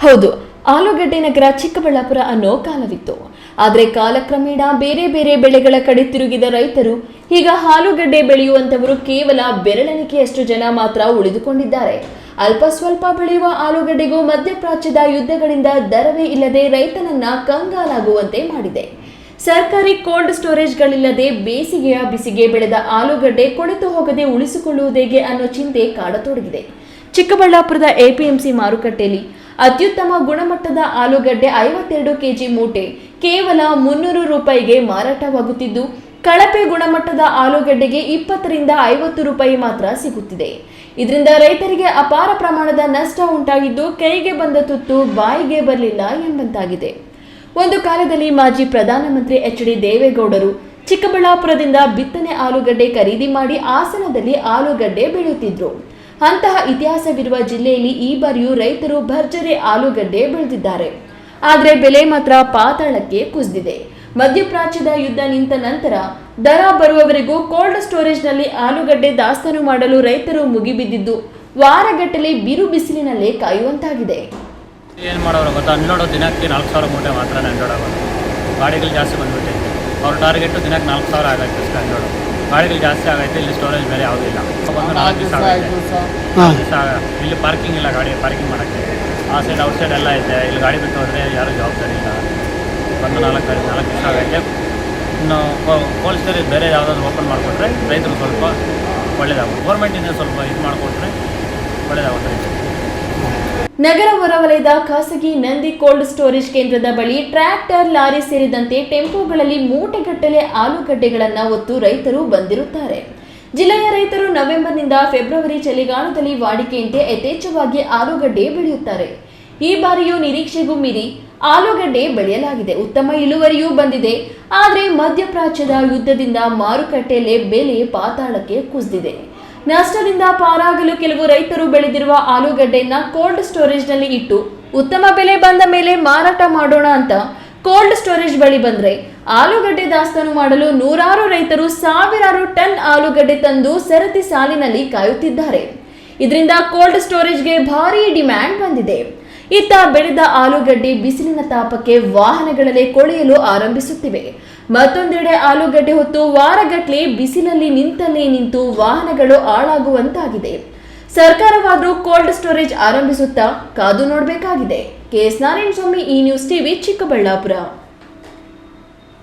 ಹೌದು, ಆಲೂಗಡ್ಡೆ ನಗರ ಚಿಕ್ಕಬಳ್ಳಾಪುರ ಅನ್ನೋ ಕಾಲವಿತ್ತು. ಆದರೆ ಕಾಲಕ್ರಮೇಣ ಬೇರೆ ಬೇರೆ ಬೆಳೆಗಳ ಕಡೆ ತಿರುಗಿದ ರೈತರು ಈಗ ಆಲೂಗಡ್ಡೆ ಬೆಳೆಯುವಂತವರು ಕೇವಲ ಬೆರಳೆಣಿಕೆಯಷ್ಟು ಜನ ಮಾತ್ರ ಉಳಿದುಕೊಂಡಿದ್ದಾರೆ. ಅಲ್ಪ ಸ್ವಲ್ಪ ಬೆಳೆಯುವ ಆಲೂಗಡ್ಡೆಗೂ ಮಧ್ಯಪ್ರಾಚ್ಯದ ಯುದ್ಧಗಳಿಂದ ದರವೇ ಇಲ್ಲದೆ ರೈತನನ್ನ ಕಂಗಾಲಾಗುವಂತೆ ಮಾಡಿದೆ. ಸರ್ಕಾರಿ ಕೋಲ್ಡ್ ಸ್ಟೋರೇಜ್ಗಳಿಲ್ಲದೆ ಬೇಸಿಗೆಯ ಬಿಸಿಗೆ ಬೆಳೆದ ಆಲೂಗಡ್ಡೆ ಕೊಳೆತು ಹೋಗದೆ ಉಳಿಸಿಕೊಳ್ಳುವುದೇಗೆ ಅನ್ನೋ ಚಿಂತೆ ಕಾಡತೊಡಗಿದೆ. ಚಿಕ್ಕಬಳ್ಳಾಪುರದ ಎಪಿಎಂಸಿ ಮಾರುಕಟ್ಟೆಯಲ್ಲಿ ಅತ್ಯುತ್ತಮ ಗುಣಮಟ್ಟದ ಆಲೂಗಡ್ಡೆ 52 ಕೆಜಿ ಮೂಟೆ ಕೇವಲ 300 ರೂಪಾಯಿಗೆ ಮಾರಾಟವಾಗುತ್ತಿದ್ದು, ಕಳಪೆ ಗುಣಮಟ್ಟದ ಆಲೂಗಡ್ಡೆಗೆ 20 ರಿಂದ 50 ರೂಪಾಯಿ ಮಾತ್ರ ಸಿಗುತ್ತಿದೆ. ಇದರಿಂದ ರೈತರಿಗೆ ಅಪಾರ ಪ್ರಮಾಣದ ನಷ್ಟ ಉಂಟಾಗಿದ್ದು, ಕೈಗೆ ಬಂದ ತುತ್ತು ಬಾಯಿಗೆ ಬರಲಿಲ್ಲ ಎಂಬಂತಾಗಿದೆ. ಒಂದು ಕಾಲದಲ್ಲಿ ಮಾಜಿ ಪ್ರಧಾನಮಂತ್ರಿ ಎಚ್.ಡಿ. ದೇವೇಗೌಡರು ಚಿಕ್ಕಬಳ್ಳಾಪುರದಿಂದ ಬಿತ್ತನೆ ಆಲೂಗಡ್ಡೆ ಖರೀದಿ ಮಾಡಿ ಹಾಸನದಲ್ಲಿ ಆಲೂಗಡ್ಡೆ ಬೆಳೆಯುತ್ತಿದ್ರು. ಅಂತಹ ಇತಿಹಾಸವಿರುವ ಜಿಲ್ಲೆಯಲ್ಲಿ ಈ ಬಾರಿಯೂ ರೈತರು ಭರ್ಜರಿ ಆಲೂಗಡ್ಡೆ ಬೆಳೆದಿದ್ದಾರೆ. ಆದರೆ ಬೆಲೆ ಮಾತ್ರ ಪಾತಾಳಕ್ಕೆ ಕುಸಿದಿದೆ. ಮಧ್ಯಪ್ರಾಚ್ಯದ ಯುದ್ಧ ನಿಂತ ನಂತರ ದರ ಬರುವವರೆಗೂ ಕೋಲ್ಡ್ ಸ್ಟೋರೇಜ್ನಲ್ಲಿ ಆಲೂಗಡ್ಡೆ ದಾಸ್ತಾನು ಮಾಡಲು ರೈತರು ಮುಗಿಬಿದ್ದಿದ್ದು, ವಾರಗಟ್ಟಲೆ ಬಿರು ಬಿಸಿಲಿನಲ್ಲೇ ಕಾಯುವಂತಾಗಿದೆ. ಏನು ಮಾಡೋರು ಗೊತ್ತಾ, ಹನ್ನೆರಡು ದಿನಕ್ಕೆ 4,000 ಮೂಟೆ ಮಾತ್ರ ಹನ್ನೆರಡು ಗಾಡಿಗಳು ಜಾಸ್ತಿ ಬಂದ್ಬಿಟ್ಟೈತೆ. ಅವ್ರ ಟಾರ್ಗೆಟು ದಿನಕ್ಕೆ 4,000 ಆಗೈತೆ ಅಷ್ಟೇ. ಹನ್ನೆರಡು ಗಾಡಿಗಳು ಜಾಸ್ತಿ ಆಗೈತೆ. ಇಲ್ಲಿ ಸ್ಟೋರೇಜ್ ಬೇರೆ ಯಾವುದಿಲ್ಲ. ಬಂದು 4 ದಿವಸ ಆಗೈತೆ. ಇಲ್ಲಿ ಪಾರ್ಕಿಂಗ್ ಇಲ್ಲ, ಗಾಡಿ ಪಾರ್ಕಿಂಗ್ ಮಾಡೋಕ್ಕೆ. ಆ ಸೈಡ್ ಔಟ್ ಸೈಡ್ ಎಲ್ಲ ಐತೆ. ಇಲ್ಲಿ ಗಾಡಿ ಬಿಟ್ಟು ಹೋದರೆ ಯಾರೂ ಜವಾಬ್ದಾರಿ ಇಲ್ಲ. ಬಂದು 4 ದಿವಸ ಆಗೈತೆ. ಇನ್ನು ಕೋಲ್ಡ್ ಸ್ಟೋರೇಜ್ ಬೇರೆ ಯಾವುದಾದ್ರು ಓಪನ್ ಮಾಡಿಕೊಟ್ರೆ ರೈತರು ಸ್ವಲ್ಪ ಒಳ್ಳೇದಾಗುತ್ತೆ. ಗೌರ್ಮೆಂಟಿಂದ ಸ್ವಲ್ಪ ಇದು ಮಾಡಿಕೊಟ್ರೆ ಒಳ್ಳೇದಾಗುತ್ತೆ. ನಗರ ಹೊರವಲಯದ ಖಾಸಗಿ ನಂದಿ ಕೋಲ್ಡ್ ಸ್ಟೋರೇಜ್ ಕೇಂದ್ರದ ಬಳಿ ಟ್ರ್ಯಾಕ್ಟರ್, ಲಾರಿ ಸೇರಿದಂತೆ ಟೆಂಪೋಗಳಲ್ಲಿ ಮೂಟೆಗಟ್ಟಲೆ ಆಲೂಗಡ್ಡೆಗಳನ್ನು ಹೊತ್ತು ರೈತರು ಬಂದಿರುತ್ತಾರೆ. ಜಿಲ್ಲೆಯ ರೈತರು ನವೆಂಬರ್ನಿಂದ ಫೆಬ್ರವರಿ ಚಳಿಗಾಲದಲ್ಲಿ ವಾಡಿಕೆಯಂತೆ ಯಥೇಚ್ಛವಾಗಿ ಆಲೂಗಡ್ಡೆ ಬೆಳೆಯುತ್ತಾರೆ. ಈ ಬಾರಿಯೂ ನಿರೀಕ್ಷೆಗೂ ಮೀರಿ ಆಲೂಗಡ್ಡೆ ಬೆಳೆಯಲಾಗಿದೆ. ಉತ್ತಮ ಇಳುವರಿಯೂ ಬಂದಿದೆ. ಆದರೆ ಮಧ್ಯಪ್ರಾಚ್ಯದ ಯುದ್ಧದಿಂದ ಮಾರುಕಟ್ಟೆಯಲ್ಲೇ ಬೆಲೆ ಪಾತಾಳಕ್ಕೆ ಕುಸಿದಿದೆ. ನಷ್ಟದಿಂದ ಪಾರಾಗಲು ಕೆಲವು ರೈತರು ಬೆಳೆದಿರುವ ಆಲೂಗಡ್ಡೆಯನ್ನ ಕೋಲ್ಡ್ ಸ್ಟೋರೇಜ್ನಲ್ಲಿ ಇಟ್ಟು ಉತ್ತಮ ಬೆಲೆ ಬಂದ ಮೇಲೆ ಮಾರಾಟ ಮಾಡೋಣ ಅಂತ ಕೋಲ್ಡ್ ಸ್ಟೋರೇಜ್ ಬಳಿ ಬಂದ್ರೆ ಆಲೂಗಡ್ಡೆ ದಾಸ್ತಾನು ಮಾಡಲು ನೂರಾರು ರೈತರು ಸಾವಿರಾರು ಟನ್ ಆಲೂಗಡ್ಡೆ ತಂದು ಸರತಿ ಸಾಲಿನಲ್ಲಿ ಕಾಯುತ್ತಿದ್ದಾರೆ. ಇದರಿಂದ ಕೋಲ್ಡ್ ಸ್ಟೋರೇಜ್ಗೆ ಭಾರೀ ಡಿಮ್ಯಾಂಡ್ ಬಂದಿದೆ. ಇತ್ತ ಬೆಳೆದ ಆಲೂಗಡ್ಡೆ ಬಿಸಿಲಿನ ತಾಪಕ್ಕೆ ವಾಹನಗಳಲ್ಲೇ ಕೊಳೆಯಲು ಆರಂಭಿಸುತ್ತಿವೆ. ಮತ್ತೊಂದೆಡೆ ಆಲೂಗಡ್ಡೆ ಹೊತ್ತು ವಾರಗಟ್ಟಲೆ ಬಿಸಿಲಲ್ಲಿ ನಿಂತಲ್ಲೇ ನಿಂತು ವಾಹನಗಳು ಹಾಳಾಗುವಂತಾಗಿದೆ. ಸರ್ಕಾರವಾದರೂ ಕೋಲ್ಡ್ ಸ್ಟೋರೇಜ್ ಆರಂಭಿಸುತ್ತಾ ಕಾದು ನೋಡಬೇಕಾಗಿದೆ. KS ನಾರಾಯಣಸ್ವಾಮಿ, ಈ ನ್ಯೂಸ್ ಟಿವಿ, ಚಿಕ್ಕಬಳ್ಳಾಪುರ.